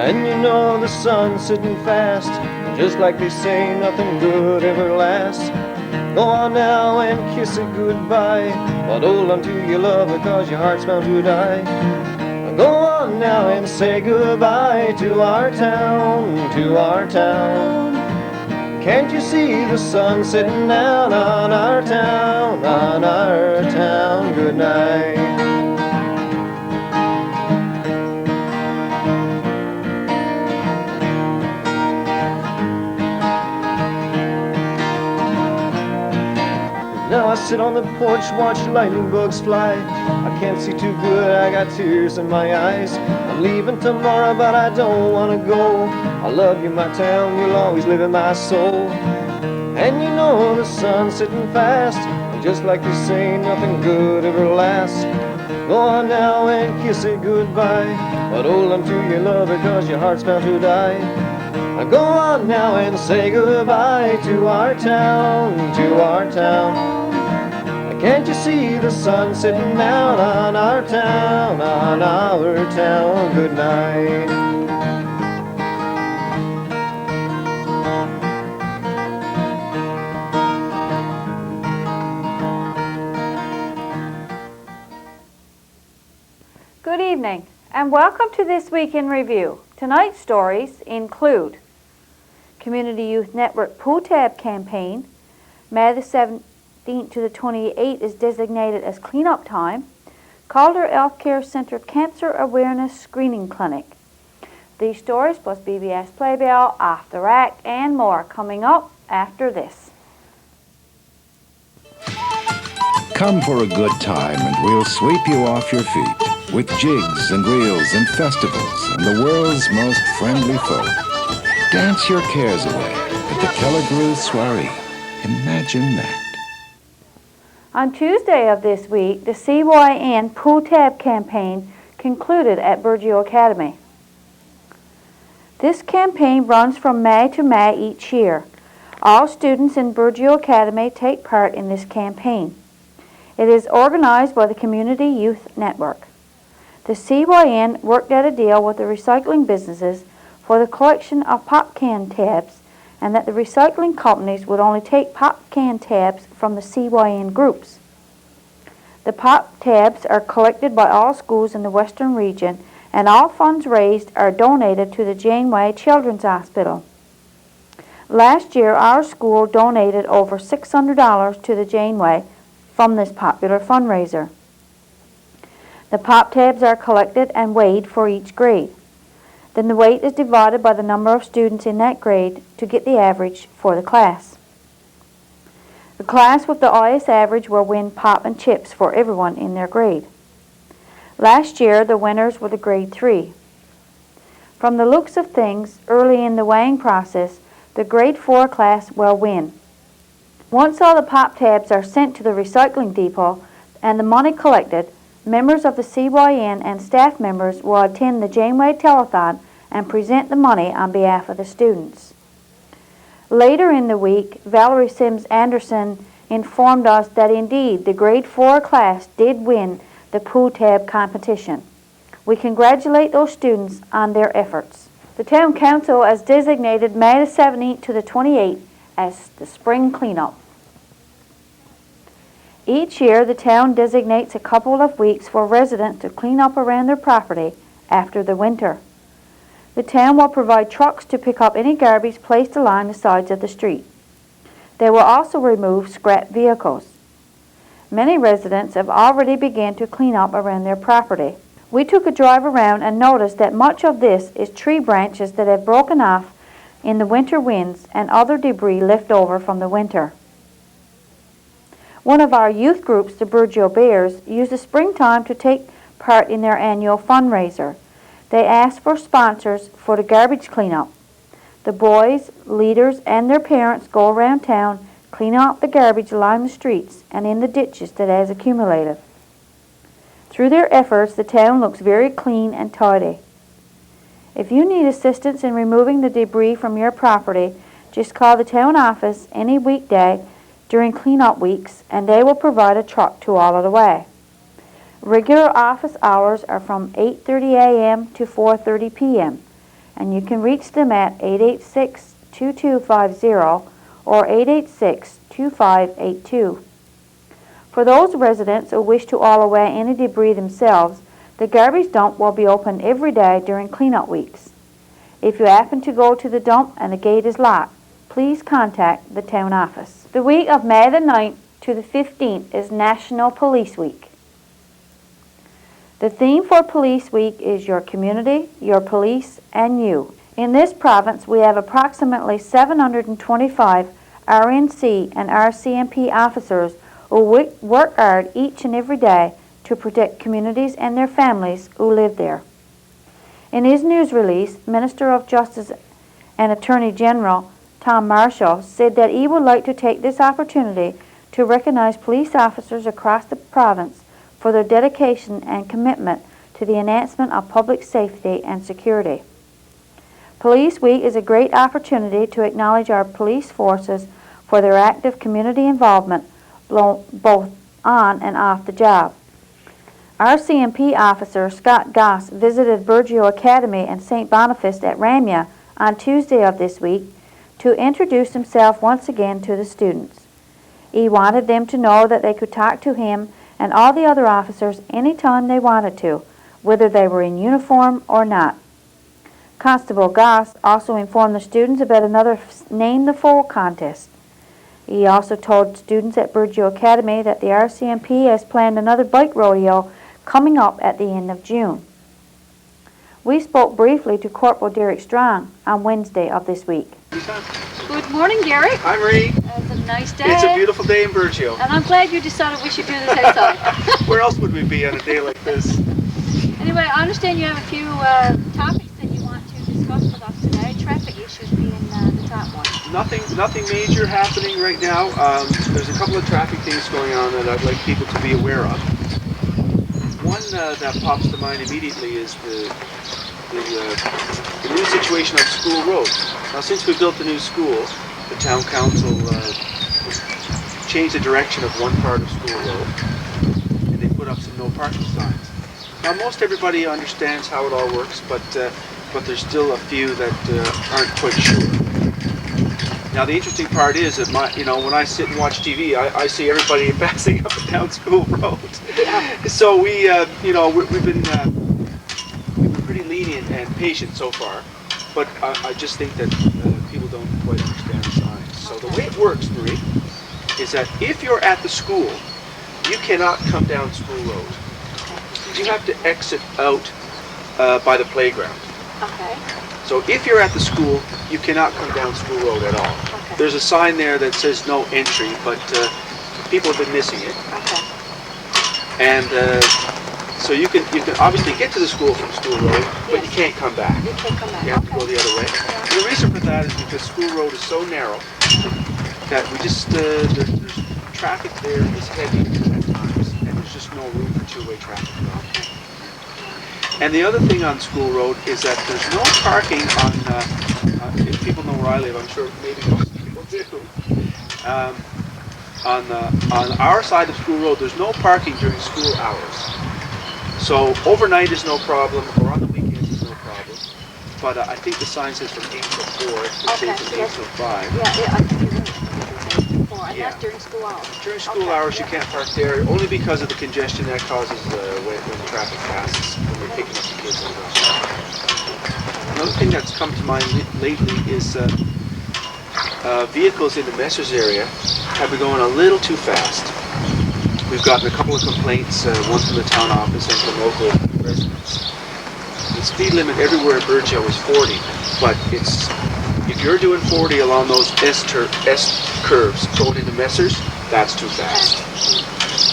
And you know the sun's sitting fast, just like they say nothing good ever lasts. Go on now and kiss it goodbye, but hold on to your love because your heart's bound to die. Go on now and say goodbye to our town, to our town. Can't you see the sun sitting down on our town, on our town? Good night. Now I sit on the porch, watch lightning bugs fly. I can't see too good, I got tears in my eyes. I'm leaving tomorrow, but I don't wanna go. I love you, my town, you'll always live in my soul. And you know the sun's sitting fast, and just like they say, nothing good ever lasts. Go on now and kiss it goodbye, but hold on to your love because your heart's bound to die. Go on now and say goodbye to our town, to our town. Can't you see the sun sitting down on our town, on our town? Good night. Good evening and welcome to This Week in Review. Tonight's stories include Community Youth Network Pool Tab Campaign, May the 7th to the 28th is designated as cleanup time. Calder Healthcare Center Cancer Awareness Screening Clinic. These stories plus BBS Playbill, After Act, and more coming up after this. Come for a good time and we'll sweep you off your feet with jigs and reels and festivals and the world's most friendly folk. Dance your cares away at the Kelligrew Soiree. Imagine that. On Tuesday of this week, the CYN Pool Tab campaign concluded at Burgeo Academy. This campaign runs from May to May each year. All students in Burgeo Academy take part in this campaign. It is organized by the Community Youth Network. The CYN worked out a deal with the recycling businesses for the collection of pop can tabs, and that the recycling companies would only take pop can tabs from the CYN groups. The pop tabs are collected by all schools in the Western region, and all funds raised are donated to the Janeway Children's Hospital. Last year, our school donated over $600 to the Janeway from this popular fundraiser. The pop tabs are collected and weighed for each grade. Then the weight is divided by the number of students in that grade to get the average for the class. The class with the highest average will win pop and chips for everyone in their grade. Last year, the winners were the grade 3. From the looks of things, early in the weighing process, the grade 4 class will win. Once all the pop tabs are sent to the recycling depot and the money collected, members of the CYN and staff members will attend the Janeway Telethon and present the money on behalf of the students. Later in the week, Valerie Sims Anderson informed us that indeed the grade 4 class did win the pool tab competition. We congratulate those students on their efforts. The Town Council has designated May the 17th to the 28th as the spring cleanup. Each year, the town designates a couple of weeks for residents to clean up around their property after the winter. The town will provide trucks to pick up any garbage placed along the sides of the street. They will also remove scrap vehicles. Many residents have already begun to clean up around their property. We took a drive around and noticed that much of this is tree branches that have broken off in the winter winds and other debris left over from the winter. One of our youth groups, the Burgeo Bears, used the springtime to take part in their annual fundraiser. They asked for sponsors for the garbage cleanup. The boys, leaders, and their parents go around town, clean out the garbage along the streets and in the ditches that has accumulated. Through their efforts, the town looks very clean and tidy. If you need assistance in removing the debris from your property, just call the town office any weekday during cleanup weeks, and they will provide a truck to haul it away. Regular office hours are from 8:30 a.m. to 4:30 p.m., and you can reach them at 886-2250 or 886-2582. For those residents who wish to haul away any debris themselves, the garbage dump will be open every day during cleanup weeks. If you happen to go to the dump and the gate is locked, please contact the town office. The week of May the 9th to the 15th is National Police Week. The theme for Police Week is your community, your police, and you. In this province, we have approximately 725 RNC and RCMP officers who work hard each and every day to protect communities and their families who live there. In his news release, Minister of Justice and Attorney General Tom Marshall said that he would like to take this opportunity to recognize police officers across the province for their dedication and commitment to the enhancement of public safety and security. Police Week is a great opportunity to acknowledge our police forces for their active community involvement both on and off the job. RCMP officer Scott Goss visited Burgeo Academy and St. Boniface at Ramea on Tuesday of this week to introduce himself once again to the students. He wanted them to know that they could talk to him and all the other officers anytime they wanted to, whether they were in uniform or not. Constable Goss also informed the students about another Name the Fool contest. He also told students at Burgeo Academy that the RCMP has planned another bike rodeo coming up at the end of June. We spoke briefly to Corporal Derek Strong on Wednesday of this week. Good morning, Gary. Hi, Marie. It's a nice day. It's a beautiful day in Burgeo. And I'm glad you decided we should do this outside. Where else would we be on a day like this? Anyway, I understand you have a few topics that you want to discuss with us today, traffic issues being the top one. Nothing major happening right now. There's a couple of traffic things going on that I'd like people to be aware of. One that pops to mind immediately is the new situation on School Road. Now, since we built the new school, the town council changed the direction of one part of School Road, and they put up some no parking signs. Now, most everybody understands how it all works, but there's still a few that aren't quite sure. Now, the interesting part is that when I sit and watch TV, I see everybody passing up and down School Road. So we've been pretty lenient and patient so far, but I just think that people don't quite understand the signs. So the way it works, Marie, is that if you're at the school, you cannot come down School Road. You have to exit out by the playground. Okay. So if you're at the school, you cannot come down School Road at all. Okay. There's a sign there that says no entry, but people have been missing it. Okay. And so you can obviously get to the school from School Road, but you can't come back. You can't come back. You have to go the other way. Yeah. And the reason for that is because School Road is so narrow that we just there's traffic there is heavy at times, and there's just no room for two-way traffic. And the other thing on School Road is that there's no parking on, if people know where I live, I'm sure maybe most people do. On our side of School Road, there's no parking during school hours. So overnight is no problem, or on the weekends is no problem. But I think the sign says from 8 till 4, it says from 8 till 5. Yeah, I think you're right. And Yeah. that's during school hours. During school hours, you can't park there, only because of the congestion that causes when traffic passes, when we're picking up the kids on the bus. Another thing that's come to mind lately is vehicles in the Messers area have been going a little too fast. We've gotten a couple of complaints, one from the town office and from local residents. The speed limit everywhere in Burgeo is 40, but if you're doing 40 along those S curves going into Messers, that's too fast.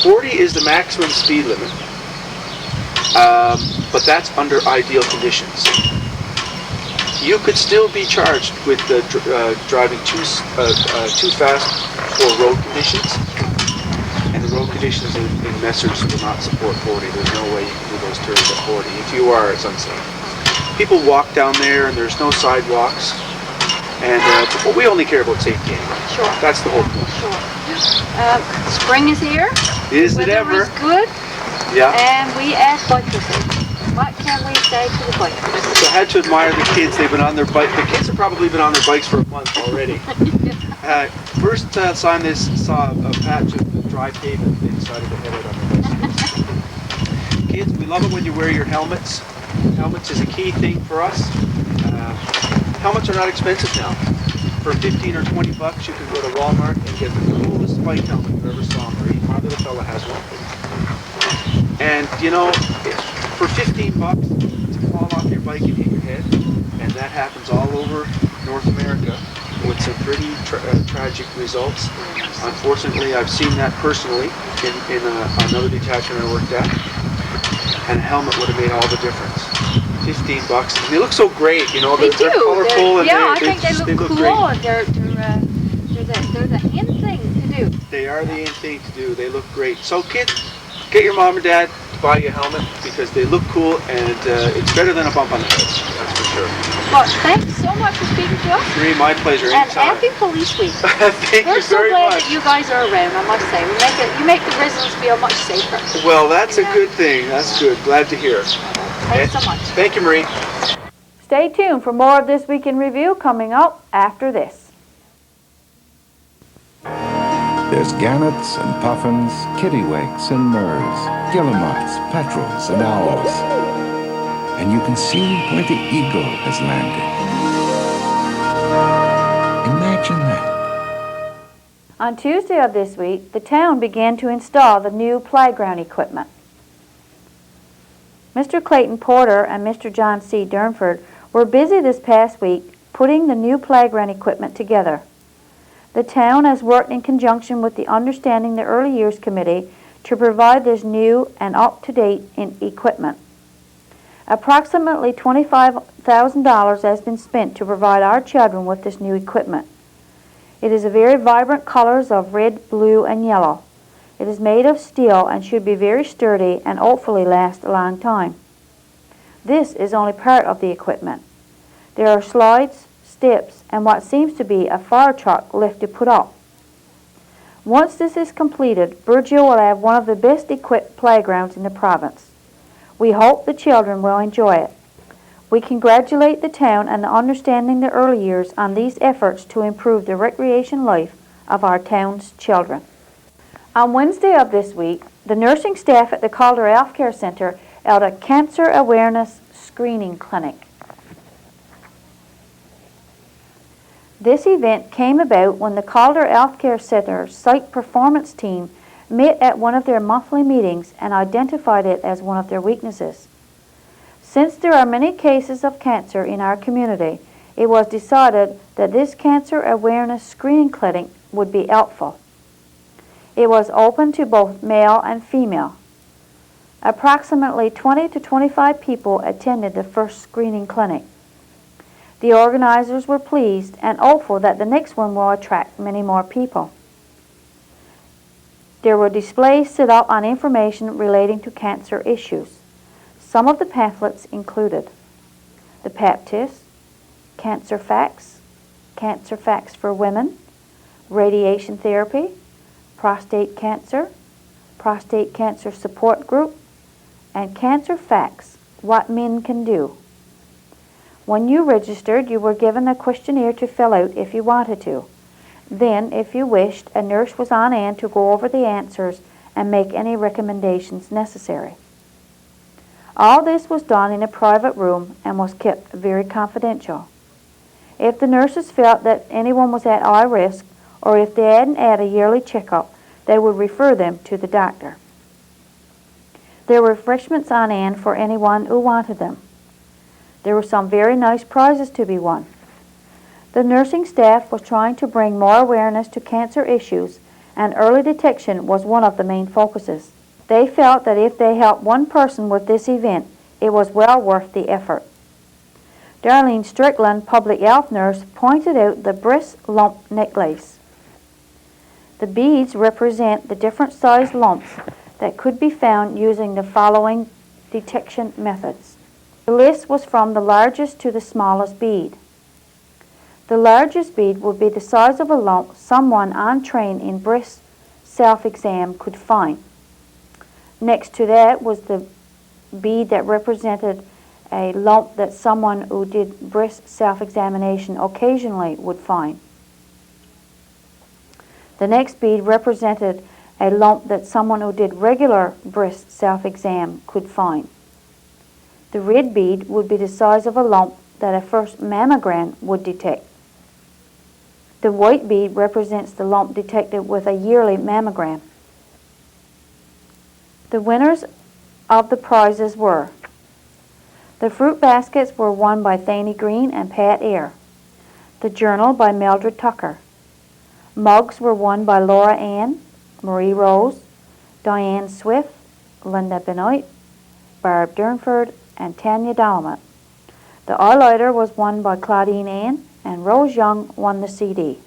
40 is the maximum speed limit, but that's under ideal conditions. You could still be charged with driving too fast for road conditions, and the road conditions in Messers will not support 40. There's no way you can do those turns at 40. If you are, it's unsafe. People walk down there, and there's no sidewalks. And we only care about safety anyway. Sure. That's the whole point. Sure. Spring is here. Is it Weather ever? is good. Yeah. And we add bikers in. What can we say to the bikers? So I had to admire the kids. They've been on their bike. The kids have probably been on their bikes for a month already. First saw a patch of dry pavement. They decided to head out on their bicycles. Kids, we love it when you wear your helmets. Helmets is a key thing for us. Helmets are not expensive now. For 15 or 20 bucks, you can go to Walmart and get the coolest bike helmet you've ever saw. Marie, my little fella has one. And you know, for 15 bucks to fall off your bike and hit your head, and that happens all over North America with some pretty tragic results. Unfortunately, I've seen that personally in another detachment I worked at, and a helmet would have made all the difference. 15 bucks. And they look so great, you know. They're colorful and I think they look cool. Great. They're the in thing to do. They are the in thing to do. They look great. So kids, get your mom or dad to buy you a helmet because they look cool and it's better than a bump on the head. That's for sure. Well, thanks so much for speaking to us. Marie, my pleasure. And Anytime. happy Police Week. Thank We're you so very glad much. that you guys are around, I must say. You make the residents feel much safer. Well, that's a good thing. That's good. Glad to hear. Thanks so much. Thank you, Marie. Stay tuned for more of This Week in Review coming up after this. There's gannets and puffins, kittiwakes and murres, guillemots, petrels and owls. And you can see where the eagle has landed. Imagine that. On Tuesday of this week, the town began to install the new playground equipment. Mr. Clayton Porter and Mr. John C. Durnford were busy this past week putting the new playground equipment together. The town has worked in conjunction with the Understanding the Early Years Committee to provide this new and up-to-date equipment. Approximately $25,000 has been spent to provide our children with this new equipment. It is a very vibrant colors of red, blue, and yellow. It is made of steel and should be very sturdy and hopefully last a long time. This is only part of the equipment. There are slides, steps, and what seems to be a fire truck lift to put up. Once this is completed, Burgeo will have one of the best equipped playgrounds in the province. We hope the children will enjoy it. We congratulate the town and the Understanding the Early Years on these efforts to improve the recreation life of our town's children. On Wednesday of this week, the nursing staff at the Calder Health Care Centre held a cancer awareness screening clinic. This event came about when the Calder Health Care Centre's site performance team met at one of their monthly meetings and identified it as one of their weaknesses. Since there are many cases of cancer in our community, it was decided that this cancer awareness screening clinic would be helpful. It was open to both male and female. Approximately 20 to 25 people attended the first screening clinic. The organizers were pleased and hopeful that the next one will attract many more people. There were displays set up on information relating to cancer issues. Some of the pamphlets included the Pap test, Cancer Facts for Women, Radiation Therapy, Prostate Cancer Support Group, and Cancer Facts, What Men Can Do. When you registered, you were given a questionnaire to fill out if you wanted to. Then, if you wished, a nurse was on hand to go over the answers and make any recommendations necessary. All this was done in a private room and was kept very confidential. If the nurses felt that anyone was at high risk, or if they hadn't had a yearly checkup, they would refer them to the doctor. There were refreshments on hand for anyone who wanted them. There were some very nice prizes to be won. The nursing staff was trying to bring more awareness to cancer issues, and early detection was one of the main focuses. They felt that if they helped one person with this event, it was well worth the effort. Darlene Strickland, public health nurse, pointed out the breast lump necklace. The beads represent the different size lumps that could be found using the following detection methods. The list was from the largest to the smallest bead. The largest bead would be the size of a lump someone untrained in breast self-exam could find. Next to that was the bead that represented a lump that someone who did brisk self-examination occasionally would find. The next bead represented a lump that someone who did regular brisk self-exam could find. The red bead would be the size of a lump that a first mammogram would detect. The white bead represents the lump detected with a yearly mammogram. The winners of the prizes were: the fruit baskets were won by Thanie Green and Pat Eyre. The journal by Mildred Tucker. Mugs were won by Laura Ann, Marie Rose, Diane Swift, Linda Benoit, Barb Durnford, and Tanya Dalamat. The highlighter was won by Claudine Ann, and Rose Young won the CD.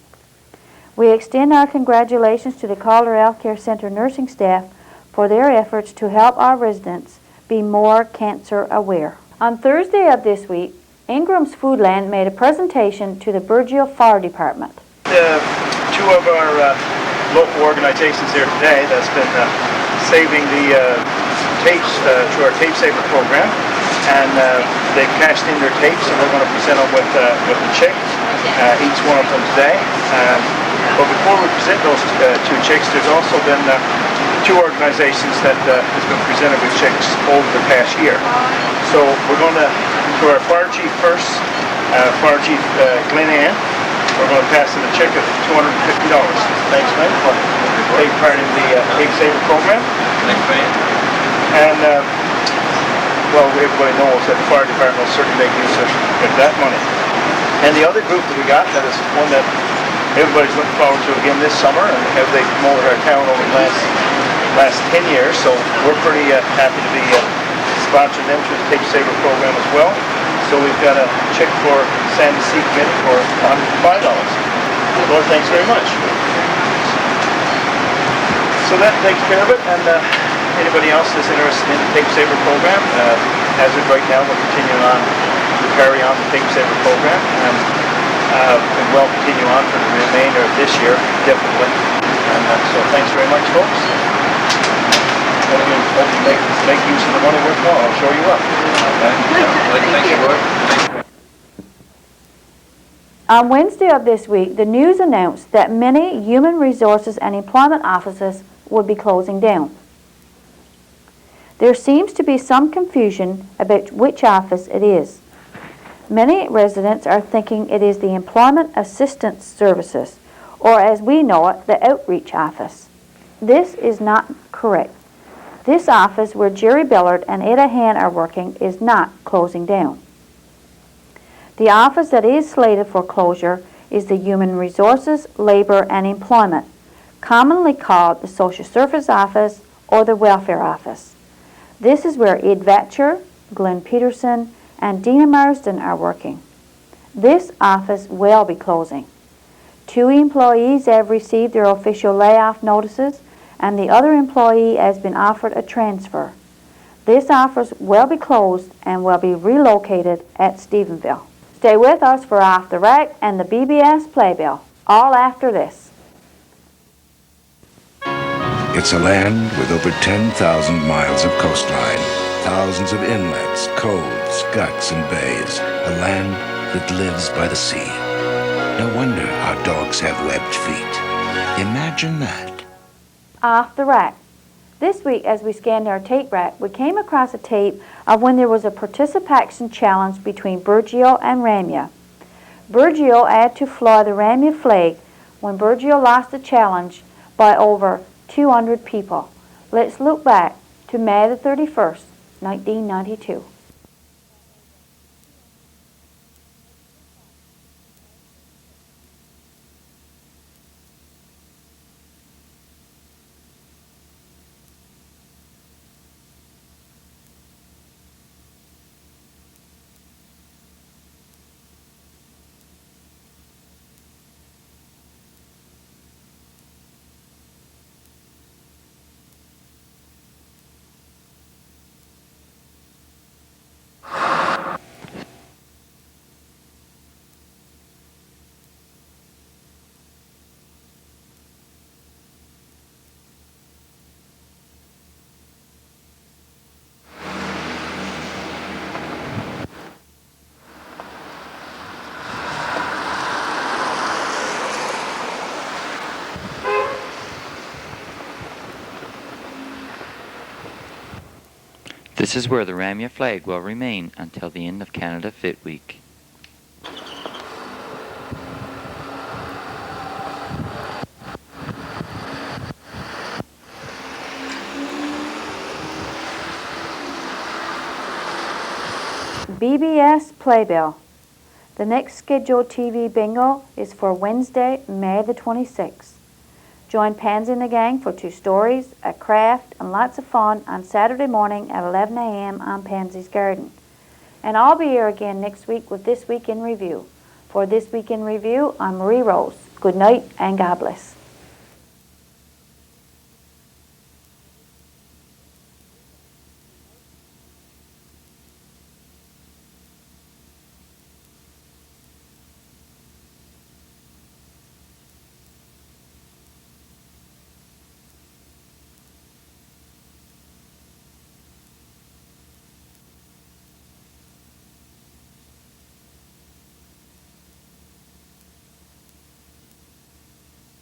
We extend our congratulations to the Calder Healthcare Centre nursing staff for their efforts to help our residents be more cancer aware. On Thursday of this week, Ingram's Foodland made a presentation to the Burgeo Fire Department. Two of our local organizations here today that's been saving the tapes through our Tape Saver program, and they've cashed in their tapes, and we're going to present them with the chick, each one of them today. But before we present those two chicks, there's also been two organizations that has been presented with chicks over the past year. So we're going to our fire chief first, Fire Chief Glenn Ann. We're going to pass him a check of $250. Thanks, Glenn, for taking part in the Tape Saver program. Thanks, man. And well, everybody knows that the fire department will certainly make use of that money. And the other group that we got, that is one that everybody's looking forward to again this summer, and have they promoted our town over the last 10 years, so we're pretty happy to be sponsoring them through the Tape Saver program as well. So we've got a check for Sandy Sea Committee for $105. Lord, thanks very much. So that takes care of it, and anybody else that's interested in the Tape Saver program, as of right now, we're continuing on to carry on the Tape Saver program, and we'll continue on for the remainder of this year, definitely. And so thanks very much, folks. Hope you make use of the money worthwhile. I'll show you up. Thank you, Lord. On Wednesday of this week, the news announced that many human resources and employment offices would be closing down. There seems to be some confusion about which office it is. Many residents are thinking it is the Employment Assistance Services, or as we know it, the Outreach Office. This is not correct. This office where Jerry Billard and Ada Han are working is not closing down. The office that is slated for closure is the Human Resources, Labor and Employment, commonly called the Social Service Office or the Welfare Office. This is where Ed Vatcher, Glenn Peterson, and Dina Marsden are working. This office will be closing. 2 employees have received their official layoff notices, and the other employee has been offered a transfer. This office will be closed and will be relocated at Stephenville. Stay with us for Off the Rack and the BBS Playbill, all after this. It's a land with over 10,000 miles of coastline, thousands of inlets, coves, guts, and bays. A land that lives by the sea. No wonder our dogs have webbed feet. Imagine that. Off the Rack. This week, as we scanned our tape rack, we came across a tape of when there was a participation challenge between Burgeo and Ramea. Burgeo had to fly the Ramea flag when Burgeo lost the challenge by over 200 people. Let's look back to May the 31st, 1992. This is where the Ramea flag will remain until the end of Canada Fit Week. BBS Playbill. The next scheduled TV bingo is for Wednesday, May the 26th. Join Pansy and the gang for 2 stories, a craft, and lots of fun on Saturday morning at 11 a.m. on Pansy's Garden. And I'll be here again next week with This Week in Review. For This Week in Review, I'm Marie Rose. Good night and God bless.